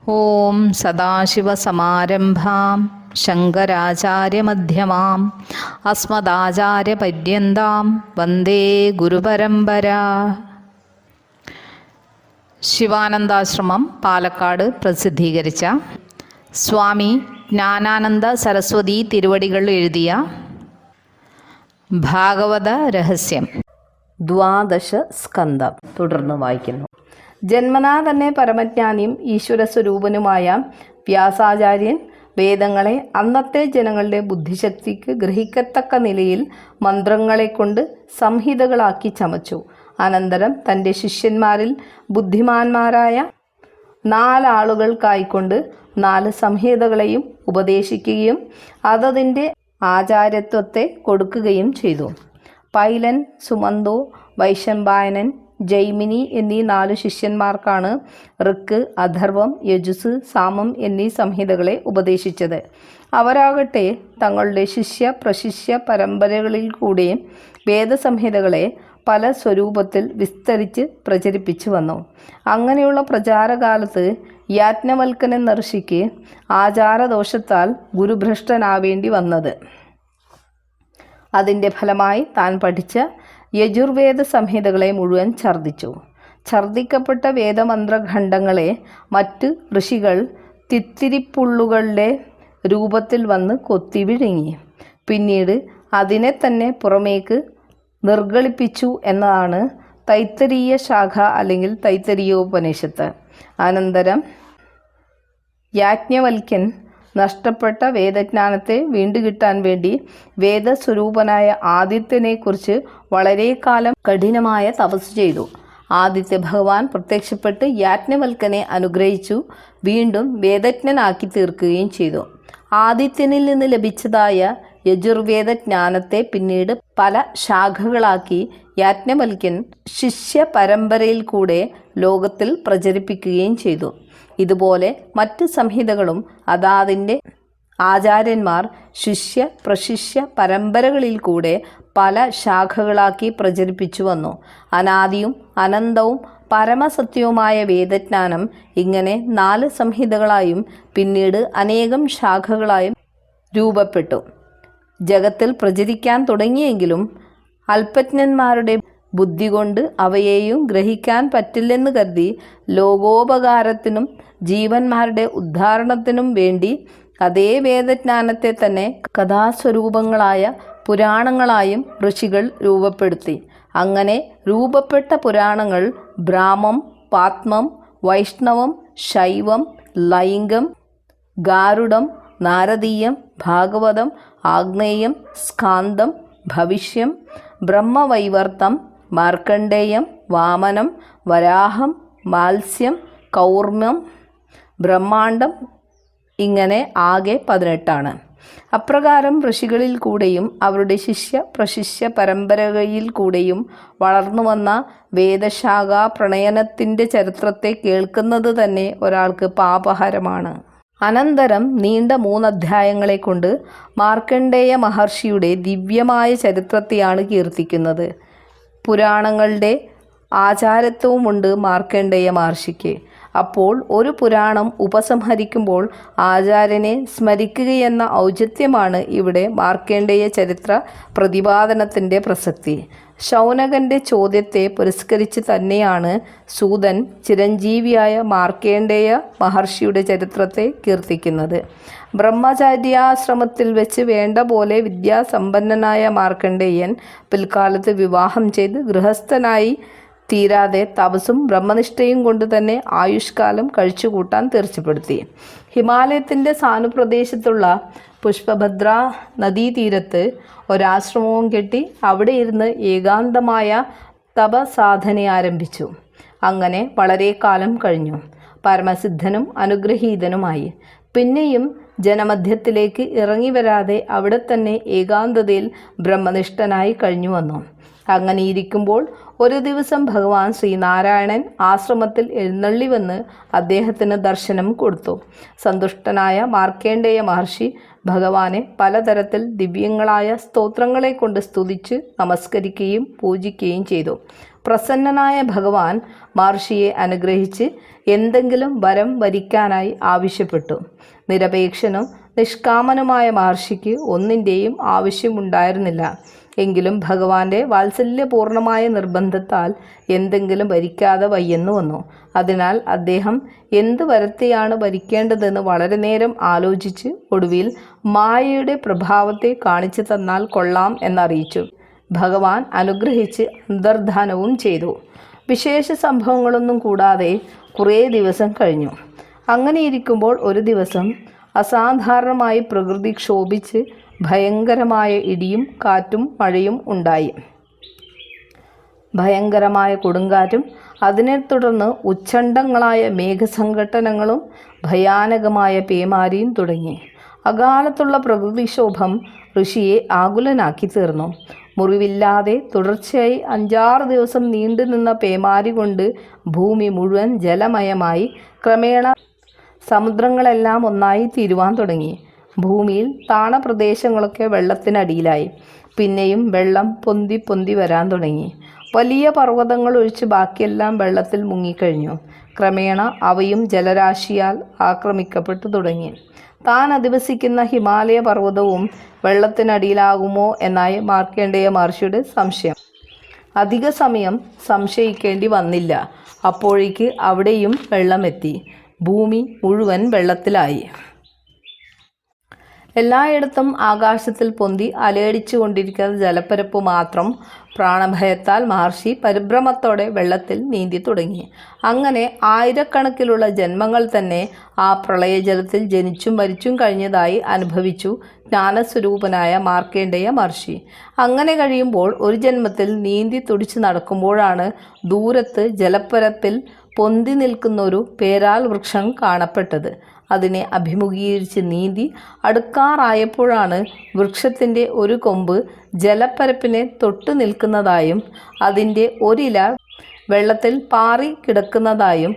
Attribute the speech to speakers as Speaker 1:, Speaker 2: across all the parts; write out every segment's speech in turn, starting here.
Speaker 1: ഓം സദാശിവസമാരംഭാം ശങ്കരാചാര്യമധ്യമാം അസ്മദാചാര്യപര്യന്താം വന്ദേ ഗുരുപരമ്പരാ. ശിവാനന്ദാശ്രമം പാലക്കാട് പ്രസിദ്ധീകരിച്ച സ്വാമി ജ്ഞാനാനന്ദ സരസ്വതി തിരുവടികൾ എഴുതിയ ഭാഗവത രഹസ്യം 12 സ്കന്ധം തുടർന്ന് വായിക്കുന്നു. ജന്മനാ തന്നെ പരമജ്ഞാനിയും ഈശ്വരസ്വരൂപനുമായ വ്യാസാചാര്യൻ വേദങ്ങളെ അന്നത്തെ ജനങ്ങളുടെ ബുദ്ധിശക്തിക്ക് ഗ്രഹിക്കത്തക്ക നിലയിൽ മന്ത്രങ്ങളെ കൊണ്ട് സംഹിതകളാക്കി ചമച്ചു. അനന്തരം തൻ്റെ ശിഷ്യന്മാരിൽ ബുദ്ധിമാന്മാരായ 4 ആളുകൾക്കായിക്കൊണ്ട് 4 സംഹിതകളെയും ഉപദേശിക്കുകയും അതതിൻ്റെ ആചാര്യത്വത്തെ കൊടുക്കുകയും ചെയ്തു. പൈലൻ, സുമന്തോ, വൈശമ്പായനൻ, ജൈമിനി എന്നീ 4 ശിഷ്യന്മാർക്കാണ് ഋക്ക്, അഥർവം, യജുസ്, സാമം എന്നീ സംഹിതകളെ ഉപദേശിച്ചത്. അവരാകട്ടെ തങ്ങളുടെ ശിഷ്യ പ്രശിഷ്യ പരമ്പരകളിൽ കൂടെ വേദസംഹിതകളെ പല സ്വരൂപത്തിൽ വിസ്തരിച്ച് പ്രചരിപ്പിച്ചു വന്നു. അങ്ങനെയുള്ള പ്രചാരകാലത്ത് യാജ്ഞവൽക്കൻ എന്ന ഋഷിക്ക് ആചാരദോഷത്താൽ ഗുരുഭ്രഷ്ടനാവേണ്ടി വന്നത്. അതിൻ്റെ ഫലമായി താൻ പഠിച്ച യജുർവേദ സംഹിതകളെ മുഴുവൻ ഛർദ്ദിക്കപ്പെട്ട വേദമന്ത്രഖണ്ഡങ്ങളെ മറ്റ് ഋഷികൾ തിത്തിരിപ്പുള്ളുകളുടെ രൂപത്തിൽ വന്ന് കൊത്തി വിഴുങ്ങി. പിന്നീട് അതിനെ തന്നെ പുറമേക്ക് നിർഗളിപ്പിച്ചു എന്നതാണ് തൈത്തരീയ ശാഖ അല്ലെങ്കിൽ തൈത്തരീയോപനിഷത്ത്. അനന്തരം യാജ്ഞവൽക്യൻ നഷ്ടപ്പെട്ട വേദജ്ഞാനത്തെ വീണ്ടുകിട്ടാൻ വേണ്ടി വേദസ്വരൂപനായ ആദിത്യനെക്കുറിച്ച് വളരെ കാലം കഠിനമായ തപസ് ചെയ്തു. ആദിത്യ ഭഗവാൻ പ്രത്യക്ഷപ്പെട്ട് യാജ്ഞവൽക്കനെ അനുഗ്രഹിച്ചു വീണ്ടും വേദജ്ഞനാക്കി തീർക്കുകയും ചെയ്തു. ആദിത്യനിൽ നിന്ന് ലഭിച്ചതായ യജുർവേദ ജ്ഞാനത്തെ പിന്നീട് പല ശാഖകളാക്കി യാജ്ഞവൽക്യൻ ശിഷ്യ പരമ്പരയിൽ കൂടെ ലോകത്തിൽ പ്രചരിപ്പിക്കുകയും ചെയ്തു. ഇതുപോലെ മറ്റ് സംഹിതകളും അതാതിൻ്റെ ആചാര്യന്മാർ ശിഷ്യ പ്രശിഷ്യ പരമ്പരകളിൽ കൂടെ പല ശാഖകളാക്കി പ്രചരിപ്പിച്ചു വന്നു. അനാദിയും അനന്തവും പരമസത്യവുമായ വേദജ്ഞാനം ഇങ്ങനെ 4 സംഹിതകളായും പിന്നീട് അനേകം ശാഖകളായും രൂപപ്പെട്ടു ജഗത്തിൽ പ്രചരിക്കാൻ തുടങ്ങിയെങ്കിലും അല്പജ്ഞന്മാരുടെ ബുദ്ധി കൊണ്ട് അവയെയും ഗ്രഹിക്കാൻ പറ്റില്ലെന്ന് കരുതി ലോകോപകാരത്തിനും ജീവന്മാരുടെ ഉദ്ധാരണത്തിനും വേണ്ടി അതേ വേദജ്ഞാനത്തെ തന്നെ കഥാസ്വരൂപങ്ങളായ പുരാണങ്ങളായും ഋഷികൾ രൂപപ്പെടുത്തി. അങ്ങനെ രൂപപ്പെട്ട പുരാണങ്ങൾ ബ്രാഹ്മം, പാത്മം, വൈഷ്ണവം, ശൈവം, ലൈംഗം, ഗാരുഡം, നാരദീയം, ഭാഗവതം, ആഗ്നേയം, സ്കാന്ദം, ഭവിഷ്യം, ബ്രഹ്മവൈവർത്തം, മാർക്കണ്ഡേയം, വാമനം, വരാഹം, മാത്സ്യം, കൗർമ്യം, ബ്രഹ്മാണ്ഡം ഇങ്ങനെ ആകെ 18 അപ്രകാരം ഋഷികളിൽ കൂടെയും അവരുടെ ശിഷ്യ പ്രശിഷ്യ പരമ്പരയിൽ കൂടെയും വളർന്നു വന്ന വേദശാഖാ പ്രണയനത്തിൻ്റെ ചരിത്രത്തെ കേൾക്കുന്നത് തന്നെ ഒരാൾക്ക് പാപഹരമാണ്. അനന്തരം നീണ്ട 3 അധ്യായങ്ങളെ കൊണ്ട് മാർക്കണ്ഡേയ മഹർഷിയുടെ ദിവ്യമായ ചരിത്രത്തെയാണ് കീർത്തിക്കുന്നത്. പുരാണങ്ങളുടെ ആചാരത്വവുമുണ്ട് മാർക്കണ്ഡേയ മഹർഷിക്ക്. അപ്പോൾ ഒരു പുരാണം ഉപസംഹരിക്കുമ്പോൾ ആചാര്യനെ സ്മരിക്കുകയെന്ന ഔചിത്യമാണ് ഇവിടെ മാർക്കണ്ഡേയ ചരിത്ര പ്രതിപാദനത്തിൻ്റെ പ്രസക്തി. ശൗനകൻ്റെ ചോദ്യത്തെ പുരസ്കരിച്ച് തന്നെയാണ് സൂതൻ ചിരഞ്ജീവിയായ മാർക്കണ്ഡേയ മഹർഷിയുടെ ചരിത്രത്തെ കീർത്തിക്കുന്നത്. ബ്രഹ്മചര്യാശ്രമത്തിൽ വെച്ച് വേണ്ട പോലെ വിദ്യാസമ്പന്നനായ മാർക്കണ്ഡേയൻ പിൽക്കാലത്ത് വിവാഹം ചെയ്ത് ഗൃഹസ്ഥനായി തീരാതെ തപസ്സും ബ്രഹ്മനിഷ്ഠയും കൊണ്ട് തന്നെ ആയുഷ്കാലം കഴിച്ചുകൂട്ടാൻ തീർച്ചപ്പെടുത്തി. ഹിമാലയത്തിൻ്റെ സാനുപ്രദേശത്തുള്ള പുഷ്പഭദ്ര നദീതീരത്ത് ഒരാശ്രമവും കെട്ടി അവിടെ ഇരുന്ന് ഏകാന്തമായ തപസാധന ആരംഭിച്ചു. അങ്ങനെ വളരെ കാലം കഴിഞ്ഞു. പരമസിദ്ധനും അനുഗ്രഹീതനുമായി. പിന്നെയും ജനമധ്യത്തിലേക്ക് ഇറങ്ങി വരാതെ അവിടെ തന്നെ ഏകാന്തതയിൽ ബ്രഹ്മനിഷ്ഠനായി കഴിഞ്ഞു വന്നു. അങ്ങനെയിരിക്കുമ്പോൾ ഒരു ദിവസം ഭഗവാൻ ശ്രീനാരായണൻ ആശ്രമത്തിൽ എഴുന്നള്ളി വന്ന് അദ്ദേഹത്തിന് ദർശനം കൊടുത്തു. സന്തുഷ്ടനായ മാർക്കണ്ഡേയ മഹർഷി ഭഗവാനെ പലതരത്തിൽ ദിവ്യങ്ങളായ സ്തോത്രങ്ങളെ കൊണ്ട് സ്തുതിച്ച് നമസ്കരിക്കുകയും പൂജിക്കുകയും ചെയ്തു. പ്രസന്നനായ ഭഗവാൻ മഹർഷിയെ അനുഗ്രഹിച്ച് എന്തെങ്കിലും വരം വരിക്കാനായി ആവശ്യപ്പെട്ടു. നിരപേക്ഷനും നിഷ്കാമനുമായ മഹർഷിക്ക് ഒന്നിൻ്റെയും ആവശ്യമുണ്ടായിരുന്നില്ല. എങ്കിലും ഭഗവാന്റെ വാത്സല്യപൂർണമായ നിർബന്ധത്താൽ എന്തെങ്കിലും വരിക്കാതെ വയ്യെന്നു വന്നു. അതിനാൽ അദ്ദേഹം എന്ത് വരത്തെയാണ് വരിക്കേണ്ടതെന്ന് വളരെ നേരം ആലോചിച്ച് ഒടുവിൽ മായയുടെ പ്രഭാവത്തെ കാണിച്ചു തന്നാൽ കൊള്ളാം എന്നറിയിച്ചു. ഭഗവാൻ അനുഗ്രഹിച്ച് അന്തർധാനവും ചെയ്തു. വിശേഷ സംഭവങ്ങളൊന്നും കൂടാതെ കുറേ ദിവസം കഴിഞ്ഞു. അങ്ങനെയിരിക്കുമ്പോൾ ഒരു ദിവസം അസാധാരണമായി പ്രകൃതി ക്ഷോഭിച്ച് ഭയങ്കരമായ ഇടിയും കാറ്റും മഴയും ഉണ്ടായി. ഭയങ്കരമായ കൊടുങ്കാറ്റും അതിനെ തുടർന്ന് ഉച്ഛണ്ഡങ്ങളായ മേഘസംഘട്ടനങ്ങളും ഭയാനകമായ പേമാരിയും തുടങ്ങി. അകാലത്തുള്ള പ്രകൃതിക്ഷോഭം ഋഷിയെ ആകുലനാക്കി തീർന്നു. മുറിവില്ലാതെ തുടർച്ചയായി 5-6 ദിവസം നീണ്ടുനിന്ന പേമാരി കൊണ്ട് ഭൂമി മുഴുവൻ ജലമയമായി ക്രമേണ സമുദ്രങ്ങളെല്ലാം ഒന്നായി തീരുവാൻ തുടങ്ങി. ഭൂമിയിൽ താണ പ്രദേശങ്ങളൊക്കെ വെള്ളത്തിനടിയിലായി. പിന്നെയും വെള്ളം പൊന്തി പൊന്തി വരാൻ തുടങ്ങി. വലിയ പർവ്വതങ്ങൾ ഒഴിച്ച് ബാക്കിയെല്ലാം വെള്ളത്തിൽ മുങ്ങിക്കഴിഞ്ഞു. ക്രമേണ അവയും ജലരാശിയാൽ ആക്രമിക്കപ്പെട്ടു തുടങ്ങി. താൻ അധിവസിക്കുന്ന ഹിമാലയ പർവ്വതവും വെള്ളത്തിനടിയിലാകുമോ എന്നായി മാർക്കണ്ഡേയ മഹർഷിയുടെ സംശയം. അധിക സമയം സംശയിക്കേണ്ടി വന്നില്ല. അപ്പോഴേക്ക് അവിടെയും വെള്ളമെത്തി. ഭൂമി മുഴുവൻ വെള്ളത്തിലായി. എല്ലായിടത്തും ആകാശത്തിൽ പൊന്തി അലയടിച്ചു കൊണ്ടിരിക്കുന്ന ജലപ്പരപ്പ് മാത്രം. പ്രാണഭയത്താൽ മഹർഷി പരിഭ്രമത്തോടെ വെള്ളത്തിൽ നീന്തി തുടങ്ങി. അങ്ങനെ ആയിരക്കണക്കിലുള്ള ജന്മങ്ങൾ തന്നെ ആ പ്രളയജലത്തിൽ ജനിച്ചും മരിച്ചും കഴിഞ്ഞതായി അനുഭവിച്ചു ജ്ഞാനസ്വരൂപനായ മാർക്കണ്ഡേയ മഹർഷി. അങ്ങനെ കഴിയുമ്പോൾ ഒരു ജന്മത്തിൽ നീന്തി തുടിച്ച് നടക്കുമ്പോഴാണ് ദൂരത്ത് ജലപ്പരപ്പിൽ പൊന്തി നിൽക്കുന്നൊരു പേരാൽ വൃക്ഷം കാണപ്പെട്ടത്. അതിനെ അഭിമുഖീകരിച്ച് നീന്തി അടുക്കാറായപ്പോഴാണ് വൃക്ഷത്തിൻ്റെ ഒരു കൊമ്പ് ജലപ്പരപ്പിനെ തൊട്ടു നിൽക്കുന്നതായും അതിൻ്റെ ഒരില വെള്ളത്തിൽ പാറി കിടക്കുന്നതായും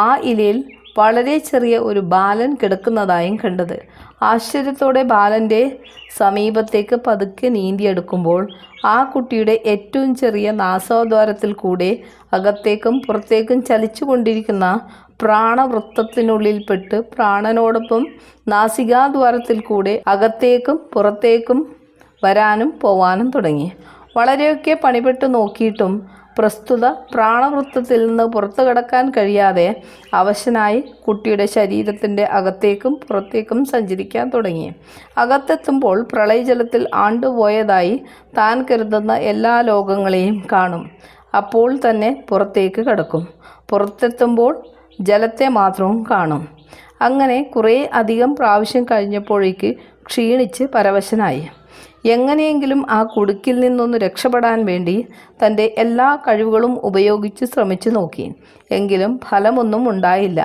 Speaker 1: ആ ഇലയിൽ വളരെ ചെറിയ ഒരു ബാലൻ കിടക്കുന്നതായും കണ്ടത്. ആശ്ചര്യത്തോടെ ബാലൻ്റെ സമീപത്തേക്ക് പതുക്കെ നീന്തിയെടുക്കുമ്പോൾ ആ കുട്ടിയുടെ ഏറ്റവും ചെറിയ നാസാദ്വാരത്തിൽ കൂടെ അകത്തേക്കും പുറത്തേക്കും ചലിച്ചു കൊണ്ടിരിക്കുന്ന പ്രാണവൃത്തത്തിനുള്ളിൽപ്പെട്ട് പ്രാണനോടൊപ്പം നാസികാദ്വാരത്തിൽ കൂടെ അകത്തേക്കും പുറത്തേക്കും വരാനും പോവാനും തുടങ്ങി. വളരെയൊക്കെ പണിപ്പെട്ട് നോക്കിയിട്ടും പ്രസ്തുത പ്രാണവൃത്തത്തിൽ നിന്ന് പുറത്തു കടക്കാൻ കഴിയാതെ അവശനായി കുട്ടിയുടെ ശരീരത്തിൻ്റെ അകത്തേക്കും പുറത്തേക്കും സഞ്ചരിക്കാൻ തുടങ്ങി. അകത്തെത്തുമ്പോൾ പ്രളയജലത്തിൽ ആണ്ടുപോയതായി താൻ കരുതുന്ന എല്ലാ ലോകങ്ങളെയും കാണും. അപ്പോൾ തന്നെ പുറത്തേക്ക് കടക്കും. പുറത്തെത്തുമ്പോൾ ജലത്തെ മാത്രവും കാണും. അങ്ങനെ കുറേ അധികം പ്രാവശ്യം കഴിഞ്ഞപ്പോഴേക്ക് ക്ഷീണിച്ച് പരവശനായി. എങ്ങനെയെങ്കിലും ആ കുടുക്കിൽ നിന്നൊന്ന് രക്ഷപ്പെടാൻ വേണ്ടി തൻ്റെ എല്ലാ കഴിവുകളും ഉപയോഗിച്ച് ശ്രമിച്ചു നോക്കി. എങ്കിലും ഫലമൊന്നും ഉണ്ടായില്ല.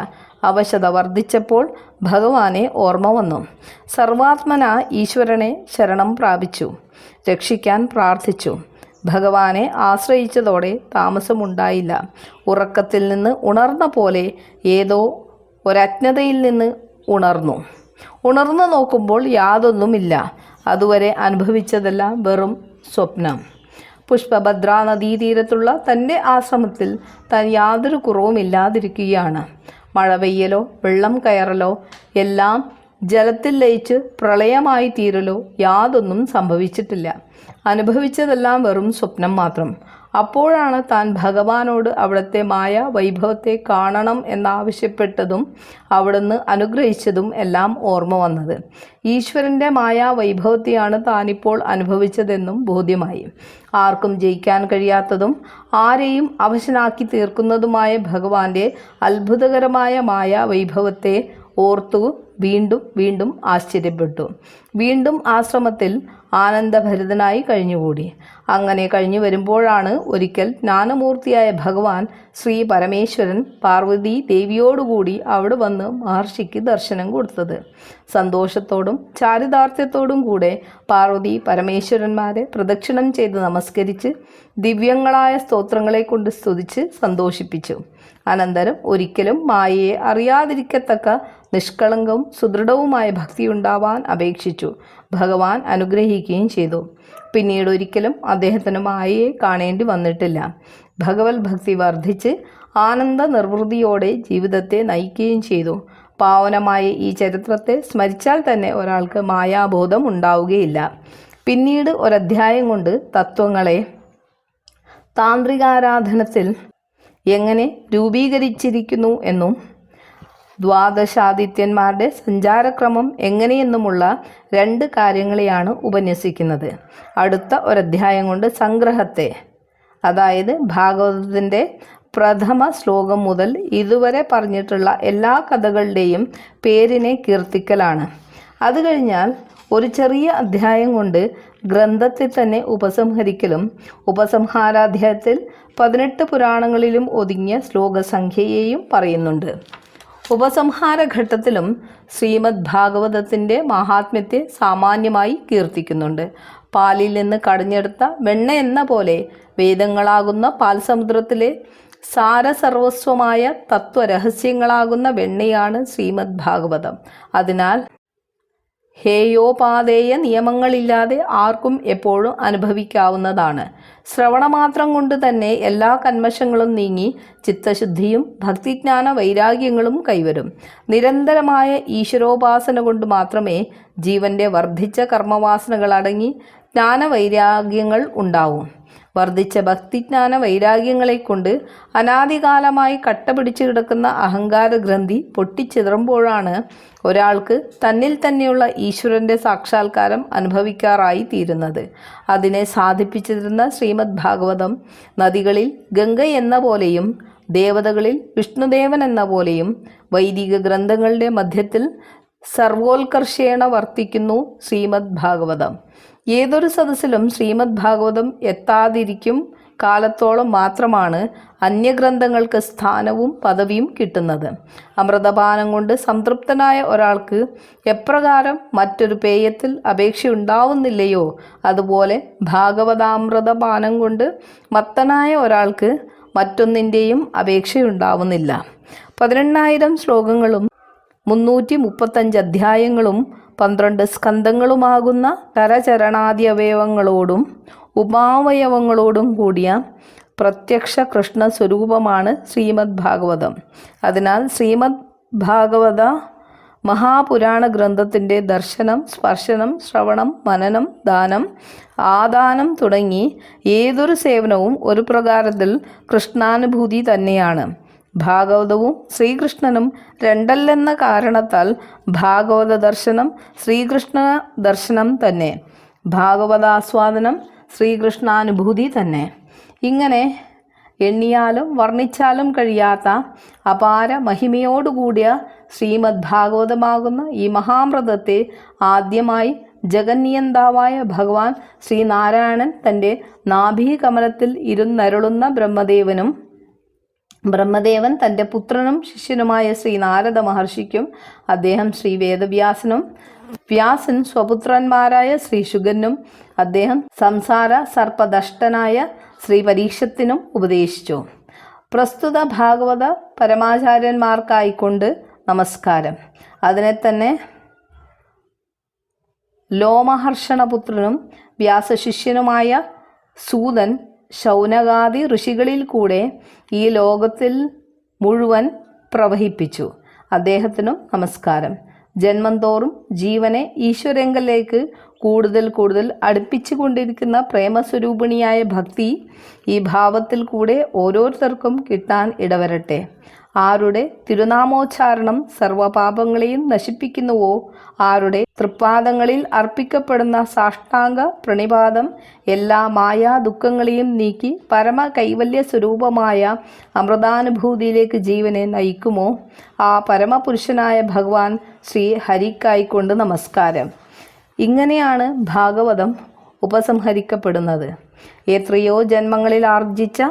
Speaker 1: അവശത വർദ്ധിച്ചപ്പോൾ ഭഗവാനെ ഓർമ്മ വന്നു. സർവാത്മന ഈശ്വരനെ ശരണം പ്രാപിച്ചു. രക്ഷിക്കാൻ പ്രാർത്ഥിച്ചു. ഭഗവാനെ ആശ്രയിച്ചതോടെ താമസമുണ്ടായില്ല. ഉറക്കത്തിൽ നിന്ന് ഉണർന്ന പോലെ ഏതോ ഒരജ്ഞതയിൽ നിന്ന് ഉണർന്നു നോക്കുമ്പോൾ യാതൊന്നുമില്ല. അതുവരെ അനുഭവിച്ചതെല്ലാം വെറും സ്വപ്നം. പുഷ്പഭദ്രാ നദീതീരത്തുള്ള തൻ്റെ ആശ്രമത്തിൽ താൻ യാതൊരു കുറവുമില്ലാതിരിക്കുകയാണ്. മഴ പെയ്യലോ വെള്ളം കയറലോ എല്ലാം ജലത്തിൽ ലയിച്ച് പ്രളയമായി തീരലോ യാതൊന്നും സംഭവിച്ചിട്ടില്ല. അനുഭവിച്ചതെല്ലാം വെറും സ്വപ്നം മാത്രം. അപ്പോഴാണ് താൻ ഭഗവാനോട് അവിടുത്തെ മായ വൈഭവത്തെ കാണണം എന്നാവശ്യപ്പെട്ടതും അവിടുന്ന് അനുഗ്രഹിച്ചതും എല്ലാം ഓർമ്മ വന്നത്. ഈശ്വരൻ്റെ മായാ വൈഭവത്തെയാണ് താനിപ്പോൾ അനുഭവിച്ചതെന്നും ബോധ്യമായി. ആർക്കും ജയിക്കാൻ കഴിയാത്തതും ആരെയും അവശനാക്കി തീർക്കുന്നതുമായ ഭഗവാന്റെ അത്ഭുതകരമായ മായാ വൈഭവത്തെ ഓർത്തു വീണ്ടും ആശ്ചര്യപ്പെട്ടു. വീണ്ടും ആശ്രമത്തിൽ ആനന്ദഭരിതനായി കഴിഞ്ഞുകൂടി. അങ്ങനെ കഴിഞ്ഞു വരുമ്പോഴാണ് ഒരിക്കൽ ജ്ഞാനമൂർത്തിയായ ഭഗവാൻ ശ്രീ പരമേശ്വരൻ പാർവതി ദേവിയോടുകൂടി അവിടെ വന്ന് മഹർഷിക്ക് ദർശനം കൊടുത്തത്. സന്തോഷത്തോടും ചാരിതാർത്ഥ്യത്തോടും കൂടെ പാർവതി പരമേശ്വരന്മാരെ പ്രദക്ഷിണം ചെയ്ത് നമസ്കരിച്ച് ദിവ്യങ്ങളായ സ്തോത്രങ്ങളെ കൊണ്ട് സ്തുതിച്ച് സന്തോഷിപ്പിച്ചു. അനന്തരം ഒരിക്കലും മായയെ അറിയാതിരിക്കത്തക്ക നിഷ്കളങ്കവും സുദൃഢവുമായ ഭക്തിയുണ്ടാവാൻ അപേക്ഷിച്ചു. ഭഗവാൻ അനുഗ്രഹിക്കുകയും ചെയ്തു. പിന്നീട് ഒരിക്കലും അദ്ദേഹത്തിന് മായയെ കാണേണ്ടി വന്നിട്ടില്ല. ഭഗവത് ഭക്തി വർദ്ധിച്ച് ആനന്ദ നിർവൃതിയോടെ ജീവിതത്തെ നയിക്കുകയും ചെയ്തു. പാവനമായ ഈ ചരിത്രത്തെ സ്മരിച്ചാൽ തന്നെ ഒരാൾക്ക് മായാബോധം ഉണ്ടാവുകയില്ല. പിന്നീട് ഒരധ്യായം കൊണ്ട് തത്വങ്ങളെ താന്ത്രികാരാധനത്തിൽ എങ്ങനെ രൂപീകരിച്ചിരിക്കുന്നു എന്നും ദ്വാദശാദിത്യന്മാരുടെ സഞ്ചാരക്രമം എങ്ങനെയെന്നുമുള്ള 2 കാര്യങ്ങളെയാണ് ഉപന്യസിക്കുന്നത്. അടുത്ത ഒരധ്യായം കൊണ്ട് സംഗ്രഹത്തെ, അതായത് ഭാഗവതത്തിൻ്റെ പ്രഥമ ശ്ലോകം മുതൽ ഇതുവരെ പറഞ്ഞിട്ടുള്ള എല്ലാ കഥകളുടെയും പേരിനെ കീർത്തിക്കലാണ്. അത് കഴിഞ്ഞാൽ ഒരു ചെറിയ അധ്യായം കൊണ്ട് ഗ്രന്ഥത്തെ തന്നെ ഉപസംഹരിക്കലും ഉപസംഹാരാധ്യായത്തിൽ 18 പുരാണങ്ങളിലും ഒതുങ്ങിയ ശ്ലോകസംഖ്യയെയും പറയുന്നുണ്ട്. ഉപസംഹാരഘട്ടത്തിലും ശ്രീമദ് ഭാഗവതത്തിൻ്റെ മഹാത്മ്യത്തെ സാമാന്യമായി കീർത്തിക്കുന്നുണ്ട്. പാലിൽ നിന്ന് കടഞ്ഞെടുത്ത വെണ്ണ എന്ന പോലെ വേദങ്ങളാകുന്ന പാൽസമുദ്രത്തിലെ സാരസർവസ്വമായ തത്വരഹസ്യങ്ങളാകുന്ന വെണ്ണയാണ് ശ്രീമദ് ഭാഗവതം. അതിനാൽ ഹേയോപാദേയ നിയമങ്ങളില്ലാതെ ആർക്കും എപ്പോഴും അനുഭവിക്കാവുന്നതാണ്. ശ്രവണമാത്രം കൊണ്ട് തന്നെ എല്ലാ കന്മഷങ്ങളും നീങ്ങി ചിത്തശുദ്ധിയും ഭക്തിജ്ഞാന വൈരാഗ്യങ്ങളും കൈവരും. നിരന്തരമായ ഈശ്വരോപാസന കൊണ്ട് മാത്രമേ ജീവൻ്റെ വർദ്ധിച്ച കർമ്മവാസനകൾ അടങ്ങി ജ്ഞാനവൈരാഗ്യങ്ങൾ ഉണ്ടാവും. വർദ്ധിച്ച ഭക്തിജ്ഞാന വൈരാഗ്യങ്ങളെ കൊണ്ട് അനാദികാലമായി കട്ടപിടിച്ചു കിടക്കുന്ന അഹങ്കാരഗ്രന്ഥി പൊട്ടിച്ചിതറുമ്പോഴാണ് ഒരാൾക്ക് തന്നിൽ തന്നെയുള്ള ഈശ്വരൻ്റെ സാക്ഷാത്കാരം അനുഭവിക്കാറായി തീരുന്നത്. അതിനെ സാധിപ്പിച്ചിരുന്ന ശ്രീമദ് ഭാഗവതം നദികളിൽ ഗംഗ എന്ന പോലെയും ദേവതകളിൽ വിഷ്ണുദേവൻ എന്ന പോലെയും വൈദിക ഗ്രന്ഥങ്ങളുടെ മധ്യത്തിൽ സർവോത്കർഷേണ വർത്തിക്കുന്നു ശ്രീമദ് ഭാഗവതം. ഏതൊരു സദസ്സിലും ശ്രീമദ് ഭാഗവതം എത്താതിരിക്കും കാലത്തോളം മാത്രമാണ് അന്യഗ്രന്ഥങ്ങൾക്ക് സ്ഥാനവും പദവിയും കിട്ടുന്നത്. അമൃതപാനം കൊണ്ട് സംതൃപ്തനായ ഒരാൾക്ക് എപ്രകാരം മറ്റൊരു പേയത്തിൽ അപേക്ഷയുണ്ടാവുന്നില്ലയോ, അതുപോലെ ഭാഗവതാമൃതപാനം കൊണ്ട് മത്തനായ ഒരാൾക്ക് മറ്റൊന്നിൻ്റെയും അപേക്ഷയുണ്ടാവുന്നില്ല. 18,000 ശ്ലോകങ്ങളും 335 അധ്യായങ്ങളും 12 സ്കന്ധങ്ങളുമാകുന്ന കരചരണാദി അവയവങ്ങളോടും ഉപാവയവങ്ങളോടും കൂടിയ പ്രത്യക്ഷ കൃഷ്ണ സ്വരൂപമാണ് ശ്രീമദ് ഭാഗവതം. അതിനാൽ ശ്രീമദ് ഭാഗവത മഹാപുരാണ ഗ്രന്ഥത്തിൻ്റെ ദർശനം, സ്പർശനം, ശ്രവണം, മനനം, ദാനം, ആദാനം തുടങ്ങി ഏതൊരു സേവനവും ഒരു പ്രകാരത്തിൽ കൃഷ്ണാനുഭൂതി തന്നെയാണ്. ഭാഗവതവും ശ്രീകൃഷ്ണനും രണ്ടല്ലെന്ന കാരണത്താൽ ഭാഗവത ദർശനം ശ്രീകൃഷ്ണ ദർശനം തന്നെ, ഭാഗവതാസ്വാദനം ശ്രീകൃഷ്ണാനുഭൂതി തന്നെ. ഇങ്ങനെ എണ്ണിയാലും വർണ്ണിച്ചാലും കഴിയാത്ത അപാര മഹിമയോടുകൂടിയ ശ്രീമദ് ഭാഗവതമാകുന്ന ഈ മഹാമൃതത്തെ ആദ്യമായി ജഗന്നിയന്താവായ ഭഗവാൻ ശ്രീനാരായണൻ തൻ്റെ നാഭീകമലത്തിൽ ഇരുന്നരുളുന്ന ബ്രഹ്മദേവൻ തൻ്റെ പുത്രനും ശിഷ്യനുമായ ശ്രീ നാരദ മഹർഷിക്കും, അദ്ദേഹം ശ്രീ വേദവ്യാസനും, വ്യാസൻ സ്വപുത്രന്മാരായ ശ്രീ ശുഗനും, അദ്ദേഹം സംസാര സർപ്പദഷ്ടനായ ശ്രീ പരീക്ഷത്തിനും ഉപദേശിച്ചു. പ്രസ്തുത ഭാഗവത പരമാചാര്യന്മാർക്കായിക്കൊണ്ട് നമസ്കാരം. അതിനെ തന്നെ ലോമഹർഷണപുത്രനും വ്യാസശിഷ്യനുമായ സൂതൻ ശൗനകാദി ഋഷികളിൽ കൂടെ ഈ ലോകത്തിൽ മുഴുവൻ പ്രവഹിപ്പിച്ചു. അദ്ദേഹത്തിനും നമസ്കാരം. ജന്മം തോറും ജീവനെ ഈശ്വരങ്കലേക്ക് കൂടുതൽ അടുപ്പിച്ചു കൊണ്ടിരിക്കുന്ന പ്രേമസ്വരൂപിണിയായ ഭക്തി ഈ ഭാവത്തിൽ കൂടെ ഓരോരുത്തർക്കും കിട്ടാൻ ഇടവരട്ടെ. ആരുടെ തിരുനാമോച്ചാരണം സർവപാപങ്ങളെയും നശിപ്പിക്കുന്നുവോ, ആരുടെ തൃപ്പാദങ്ങളിൽ അർപ്പിക്കപ്പെടുന്ന സാഷ്ടാംഗ പ്രണിപാതം എല്ലാ മായാ ദുഃഖങ്ങളെയും നീക്കി പരമ കൈവല്യ സ്വരൂപമായ അമൃതാനുഭൂതിയിലേക്ക് ജീവനെ നയിക്കുമോ, ആ പരമപുരുഷനായ ഭഗവാൻ ശ്രീ ഹരിക്കായിക്കൊണ്ട് നമസ്കാരം. ഇങ്ങനെയാണ് ഭാഗവതം ഉപസംഹരിക്കപ്പെടുന്നത്. എത്രയോ ജന്മങ്ങളിൽ ആർജിച്ച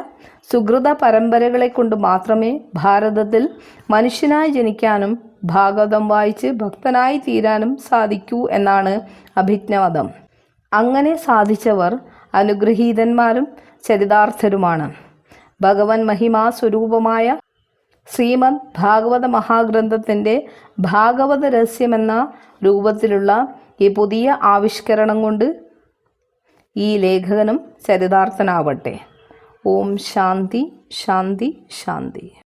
Speaker 1: സുഹൃത പരമ്പരകളെ കൊണ്ട് മാത്രമേ ഭാരതത്തിൽ മനുഷ്യനായി ജനിക്കാനും ഭാഗവതം വായിച്ച് ഭക്തനായി തീരാനും സാധിക്കൂ എന്നാണ് അഭിജ്ഞമതം. അങ്ങനെ സാധിച്ചവർ അനുഗ്രഹീതന്മാരും ചരിതാർത്ഥരുമാണ്. ഭഗവൻ മഹിമാ സ്വരൂപമായ ശ്രീമദ് ഭാഗവത മഹാഗ്രന്ഥത്തിൻ്റെ ഭാഗവത രഹസ്യമെന്ന രൂപത്തിലുള്ള ഈ പുതിയ ആവിഷ്കരണം കൊണ്ട് ഈ ലേഖകനും ചരിതാർത്ഥനാവട്ടെ. ഓം ശാന്തി ശാന്തി ശാന്തി.